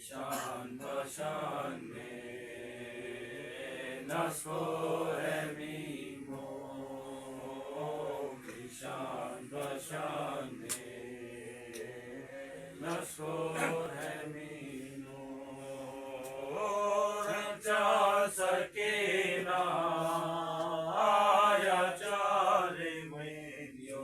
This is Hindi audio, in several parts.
Shan Bashan Me Nasko Emi Mo Shan Bashan Me Nasko Emi Mo Rancha Sakina Ya Chare Wenyo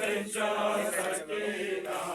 Rancha Sakina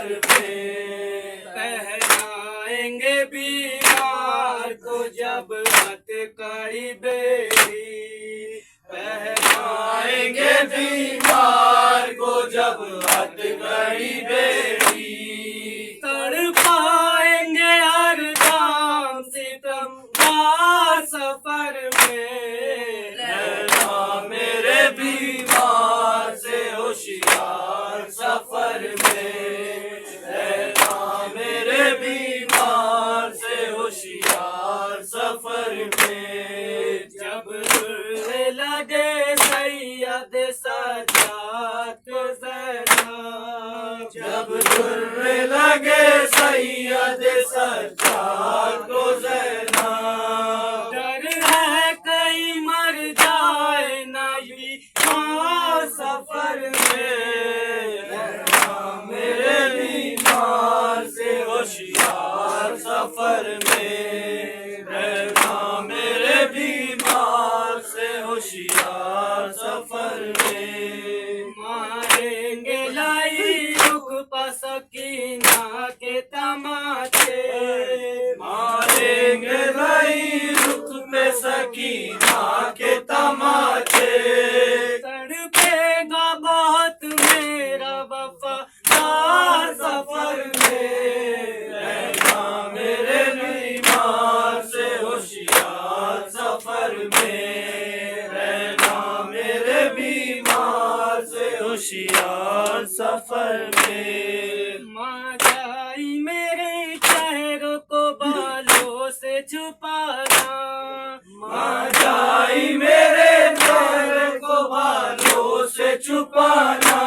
सफर में। पहनाएंगे बीमार को जब हथकड़ी बेड़ी, पहनाएंगे बीमार को जब हथकड़ी बेड़ी। तड़पाएंगे हर दाम सितम का सफर में। रहना मेरे बीमार से होशियार सफर में। रहना मेरे बीमार से होशियार सफर में। जब दुर्रे लगे सैयद सज्जाद को ज़रा, जब दुर्रे लगे सैयद सज्जाद को ज़रा। डर है कहीं मर जाए नबी माँ सफर में। रहना मेरे बीमार से होशियार सफर में। रहना मेरे बीमार से होशियार सफर में। मारेंगे लाई रुख पसकीना के तमाचे, मारेंगे लाई रुख पे सकीना के तमाचे। तड़पेगा बहुत मेरा वफादार सफर में। रहना मेरे बीमार से होशियार सफर में। रहना मेरे बीमार से होशियार सफर में। माँ जाई मेरे चेहरों को बालों से छुपाना, माँ जाई मेरे चेहरे को बालों से छुपाना।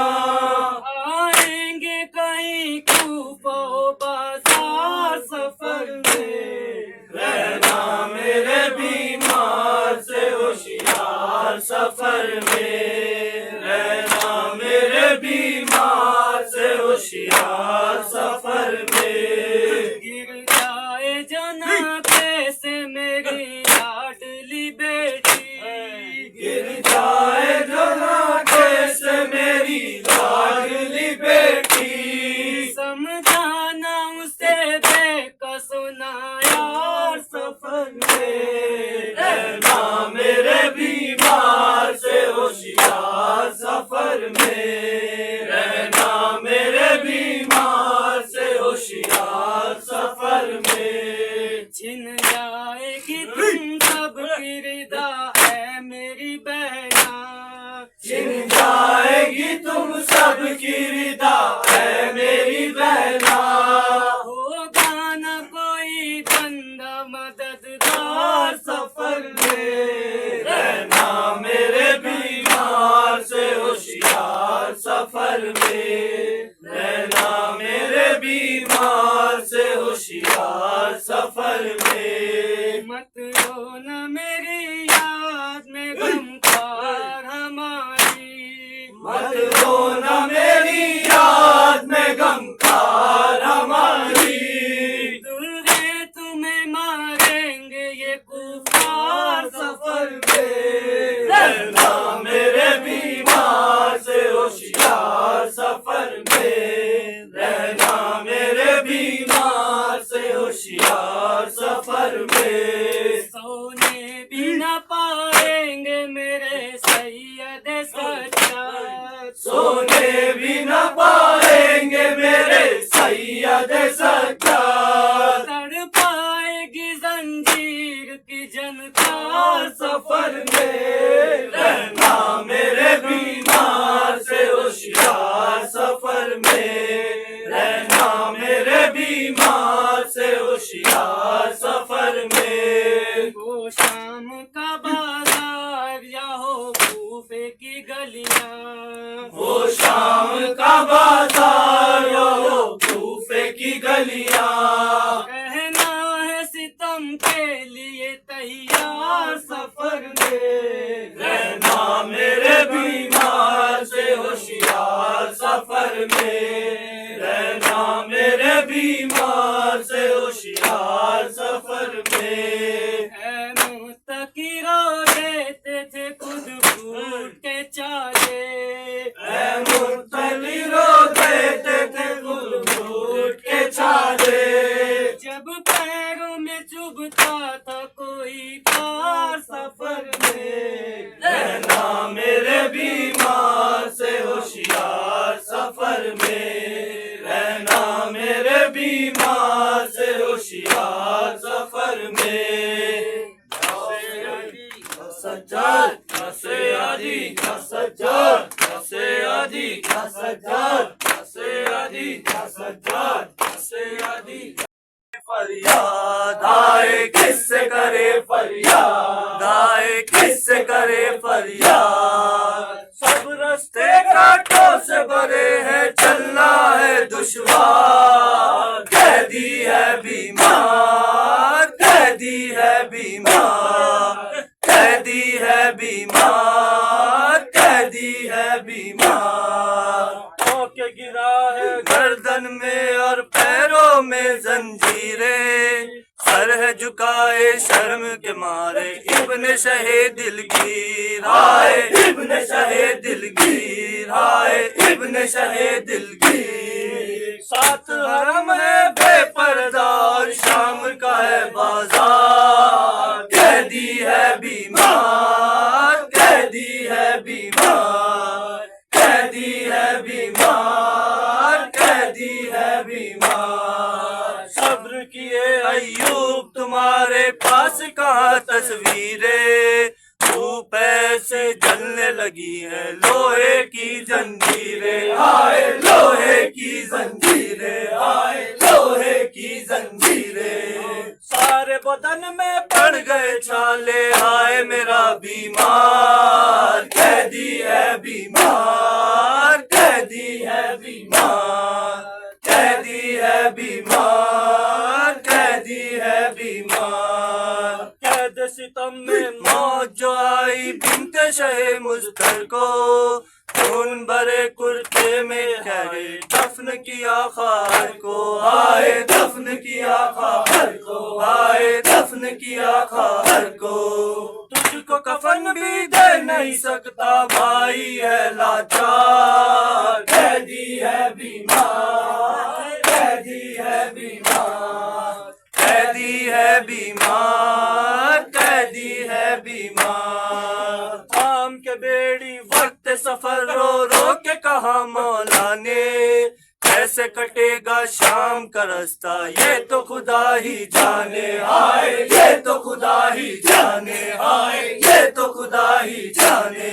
आएंगे कहीं कूफो बाजार सफर में। रहना मेरे बीमार से होशियार सफर में। रहना मेरे बीमार से होशियार सफर में। गिर जाए जना कैसे मेरी लाडली बेटी, गिर जाए जो ना कैसे मेरी लाडली बेटी। समझाना उसे बेकस ना यार सफर में। रहना मेरे बीमार से होशियार सफर में। रहना मेरे बीमार से होशियार सफर में। छिन जाएगी तुम सब किरदा है मेरी बहना, छिन जाएगी तुम सब की रिदा है मेरी बहना। होगा न कोई बंदा मददगार सफर में। रहना मेरे बीमार से होशियार सफर में। रहना मेरे बीमार से होशियार सफर में। मत रोना मेरी याद में गमखार हमारी, मत रोना मेरी याद में गमखार हमारी। दुर्गे तुम्हें मारेंगे ये कुफार सफर में। रहना मेरे बीमार से होशियार सफर में। रहना मेरे बीमार से होशियार सफर में। सोने भी न पाएंगे मेरे सैयद सज्जाद, सोने भी न पाएंगे मेरे सैयद सज्जाद। तड़पाएगी जंजीर की जनकार सफर में। रहना मेरे बीमार से होशियार सफर में। रहना मेरे बीमार से होशियार सफर में। वो शाम का बाजार या हो कूफे की गलियां, वो शाम का बाजार हो कूफे की गलियां। कहना है सितम के लिए तैयार सफर में। रहना मेरे बीमार से होशियार सफर में। रहना मेरे बीमार से होशियार सफर में। ऐ मुस्तकीरो देते थे खुद फूट के चाले, ऐ मुर्तली रो देते थे गुल में, रहना मेरे बीमार से होशियार सफर में। सज्जाद या से आदि, या सज्जाद या से आदि, या सज्जाद या से आदि, या सज्जाद या से आदि। फरियाद आए किससे करे फरियाद, आए किससे करे फरियाद। सब रास्ते कांटों से भरे हैं, चलना है दुश्वार। कैदी है बीमार, कैदी है बीमार, कैदी है बीमार, कैदी है बीमार। होके गिरा है गर्दन में और पैरों में जंजीरें, सर है झुकाए शर्म के मारे। इब्ने शहे दिलगीर हाय, इब्ने शहे दिलगीर हाय, इब्ने शहे दिलगीर। साथ हरम है बेपर्दा और शाम का है बाजार। कैदी है बीमार, कैदी है बीमार, कैदी है बीमार, कैदी है बीमार। सब्र किए अय्यूब तुम्हारे पास कहाँ तस्वीरें, धूप ऐसे जलने लगी है लोहे की जंजीरें। हाय लोहे की जंजीरें, हाय लोहे की जंजीरें। सारे बदन में पड़ गए छाले, हाय मेरा बीमार। कैदी है बीमार, कैदी है बीमार, कैदी है बीमार, कैदी है बीमार। कैद सितम में मौत जो आई बिनते शहे मुज़्फ़र को, खून भरे कुर्ते में खैरे दफन किया खार को। आए दफन किया खार को, आए दफन किया खार को। तुझको कफन भी दे नहीं सकता भाई है लाचार। कैदी है बीमार, कैदी है बीमार, कैदी है बीमार, कैदी है बीमार। शाम के बेड़ी वक्त सफर रो रो के कहा मौला ने, कैसे कटेगा शाम का रास्ता ये तो खुदा ही जाने। हाय ये तो खुदा ही जाने, हाय ये तो खुदा ही जाने।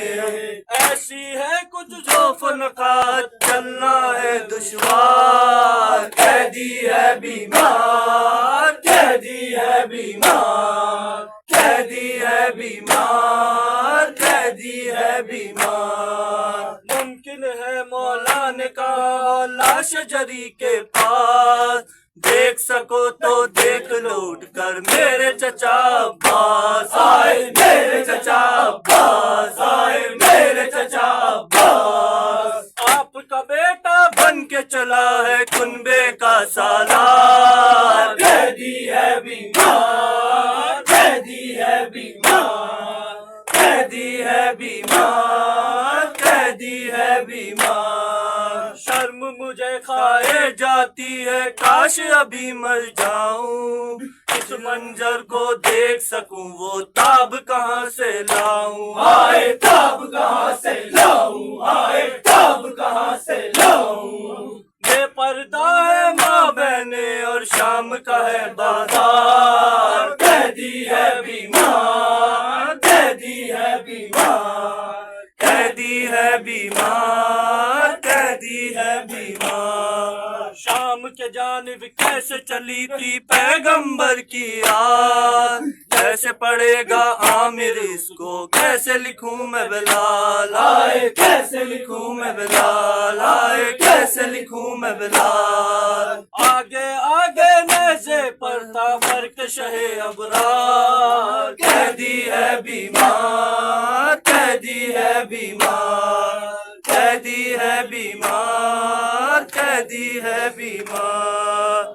ऐसी है कुछ जो फनकात, चलना है दुश्वार। कैदी है बीमार, कैदी है बीमार, कैदी है बीमार, कैदी है बीमार। मुमकिन है मौला ने कहा लाश जरी के पास, देख सको तो देख लो उठकर मेरे चचा अब्बास। आए मेरे चचा अब्बास, आए मेरे चचा अब्बास। आपका बेटा बन के चला है कुनबे का सालार। कैदी है बीमार, कैदी है बीमार, कैदी है बीमार, कैदी है बीमार। शर्म मुझे खाए जाती है, काश अभी मर जाऊं। इस मंजर को देख सकूं वो ताब कहाँ से लाऊं। हाय ताब कहाँ से लाऊं, हाय ताब कहाँ से लाऊं। बेपर्दा है माँ बहने और शाम का है बाजार। कैदी है बीमार, कैदी है बीमार, कैदी है बीमार, कैदी है बीमार। शाम के जानिब कैसे चली थी पैगंबर की याद, कैसे पड़ेगा आमिर इसको, कैसे लिखूं मैं बिलाल। आए कैसे लिखूं मैं बिलाल, आए कैसे लिखूं मैं बिलाल। आगे आगे नेज़े पड़ता फर्क शहे अबरार। कैदी है बीमार, कैदी है बीमार, कैदी है बीमार, कैदी है बीमार।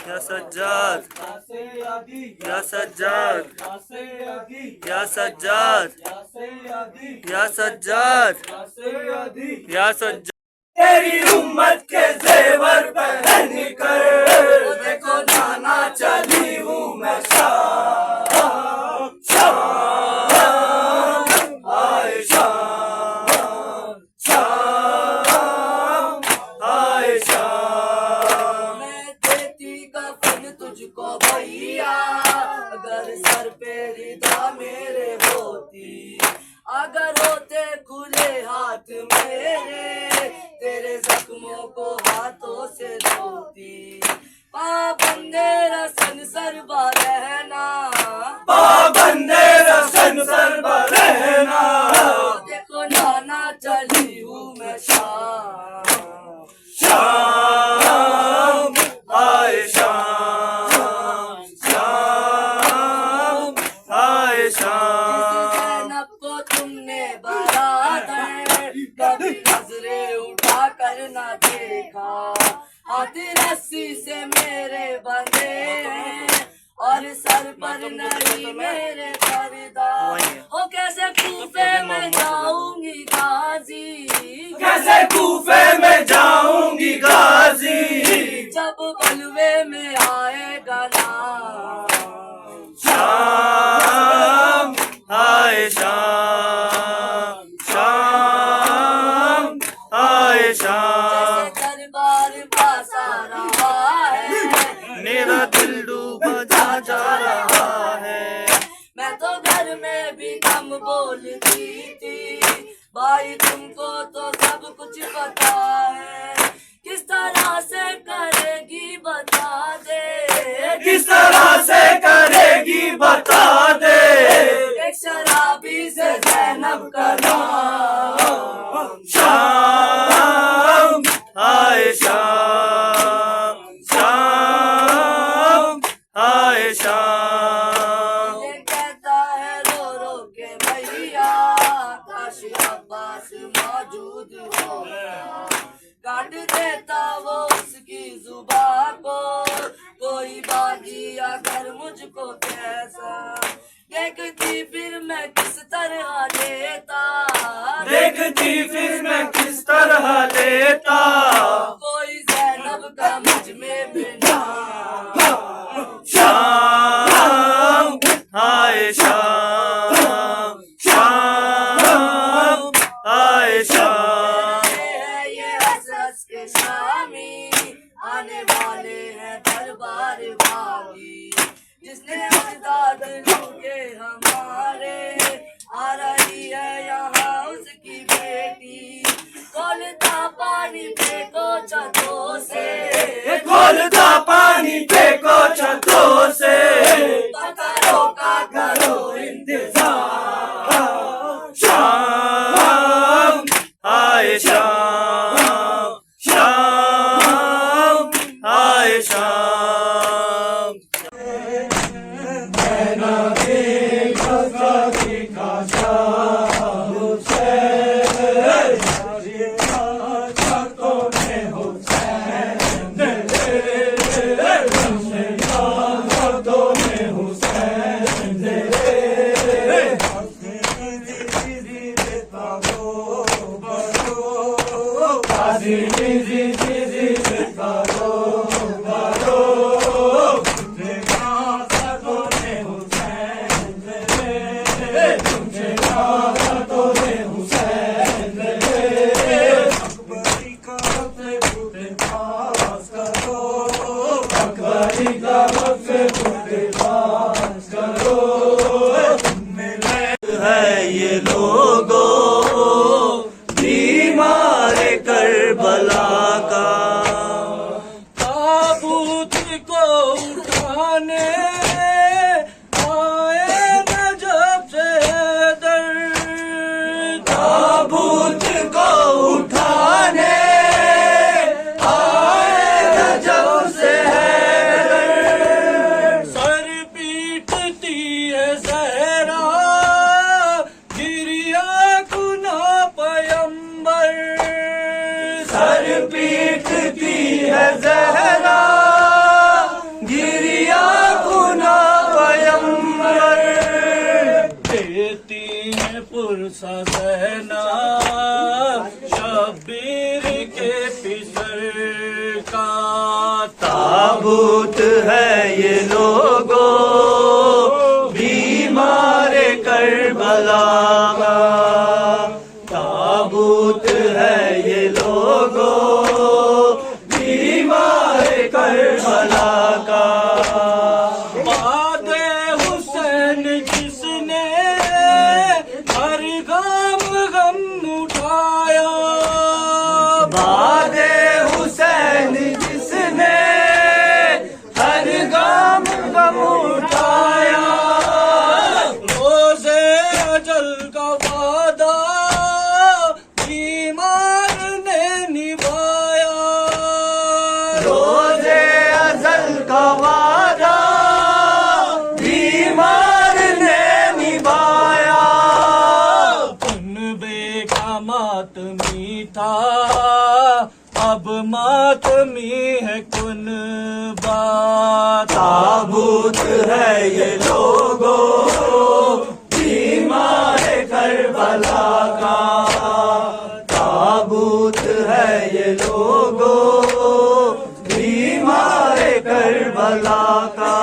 या सज्जाद, या सज्जाद, या सज्जाद, या सज्जाद, या सज्जाद। तेरी उम्मत के जेवर पहन कर देखो जाना चली हूँ मैं शाम। शाम आए शाम, शाम देखा, हाथ रस्सी से मेरे बंधे और सर पर नहीं मेरे पर्दा। ओ कैसे कूफे में जाऊंगी गाजी, कैसे कूफे में जाऊंगी गाजी, जब बलवे में आएगा ना शाम आए शाम, शाम आए शाम। जैसे दरबार पासा रहा है, मेरा दिल डूबा जा रहा है। मैं तो घर में भी कम बोलती थी, भाई तुमको तो सब कुछ पता है, किस तरह से करेगी बता दे, किस तरह से करेगी बता दे। एक शराबी से ज़ैनब का नाम। शाम आए शाम, शाम आए शाम। ये कहता है रो रो के भैया, काश अब्बास मौजूद होगा, काट देता वो उसकी जुबान को, कोई बागी अगर मुझको कैसा देखती फिर मैं किस तरह लेता, देखती फिर मैं किस तरह लेता, कोई ज़ैनब का मुझ में बिना। शाम आए शाम, शाम आए शाम। ये हंस हंस के शामी आने वाले हैं दरबार बागी, जिसने अजदाद लूटे हमारे, आ रही है यहाँ उसकी बेटी, खोलता पानी फेंको छतों से, खोलता पानी फेंको छतों से, पत्थरों का करो इंतजार। शाम आए शाम, शाम आए शाम। है ये लोगो बीमार करबला का, ताबूत को उठाने आए नजब से दर, ताबूत को उठाने आए नजब से हैदर। सर पीटती है सहरा गिरिया गुना पयंबर, सर पीटती है ज़हरा गिरिया गुना पयंबर। देती है पुरसा सहना शब्बीर के पिसर का, ताबूत है ये लोगो बीमार करबला का, ताबूत है ये लोगो बीमार करबला का। बादे हुसैन जिसने हर गम गम उठाया, बादे हुसैन जिसने हर गम गम उठाया, रोज़े अजल का वादा बीमार ने निभाया, रोज़े अज़ल का वादा बीमार ने निभाया। कुनबे का मातमी था अब मातमी है कुन बात। ताबूत है ये लोगो बीमार करबला का, ताबूत है ये लोगो बीमार करबला का।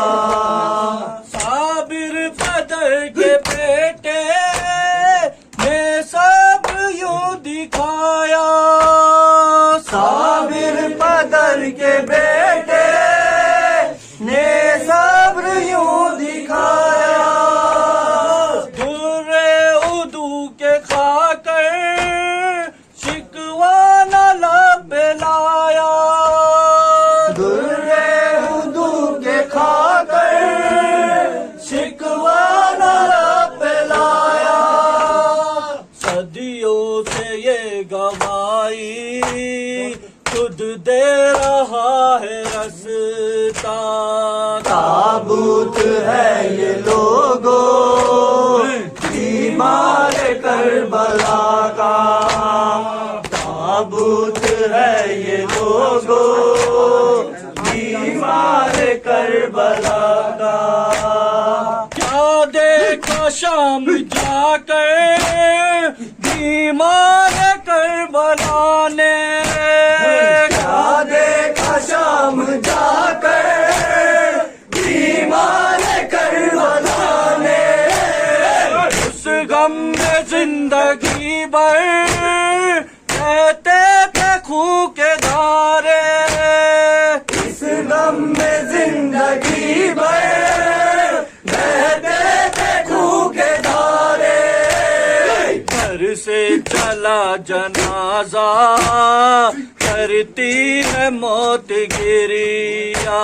साबिर बदर के बेटे ने सब यूं दिखाया, साबिर बदर के बेटे ने सब्र यूं दिखाया। दुर्रे उदू के खाकर शिकवा न लब लाया, दुर्रे उदू के खाकर शिकवा न लब लाया। सदियों से ये गवाही खुद दे रहा है रस्ता। ताबूत है ये लोगो बीमार करबला का, ताबूत है ये लोगो बीमार करबला का। क्या देखा शाम जाकर बीमार करबला ने, क्या देखा शाम जाकर बीमार करबला ने। उस गम में जिंदगी भर कहते थे खूह के धारे, इस गम में जिंदगी भर बहते थे खूह के धारे। घर से चला जनाजा करती है मौत गिरिया।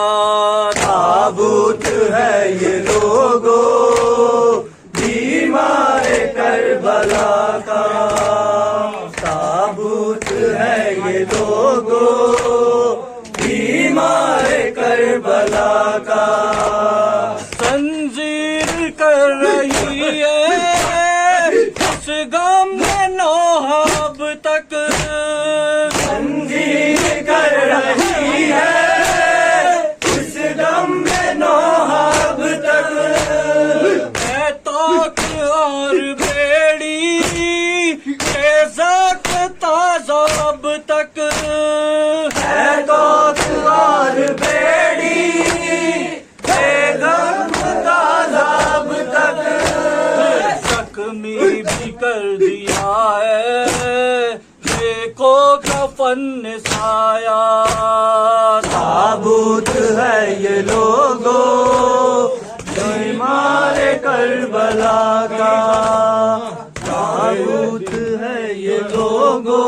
ताबूत है ये लोगो बीमार करबला का, ताबूत है ये लोगो बीमार करबला का। तंजीर कर रही है इस गम में नौहब तक, तंजीर कर रही है इस गम में नौहब तक। है ताक और बेड़ी बेज़क ताज़ा अब तक, है ताक और बेड़ी बेगम ताज़ाब तक। जख्मी भी कर दिया है देखो कफन साया। ताबूत है ये लोगो बीमार करबला का, ताबूत है ये लोगो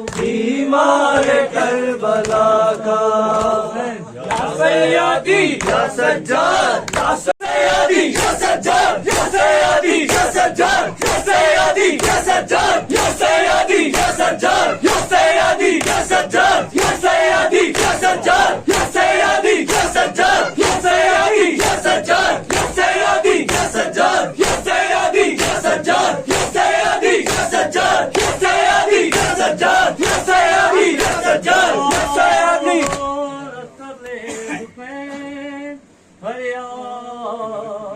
बीमार करबला का। या सैयदी या सज्जाद, या सैयदी या सज्जाद, या सैयदी या सज्जाद, या सैयदी या सज्जाद, या सैयदी या सज्जाद, या सैयदी या सज्जाद, या सैयदी या सज्जाद, या सैयदी या सज्जाद, या सैयदी या सज्जाद, या सैयदी या सज्जाद, या सैयदी या सज्जाद, या सैयदी या सज्जाद, या सैयदी या सज्जाद, या सैयदी या सज्जाद, या सैयदी। फरियाद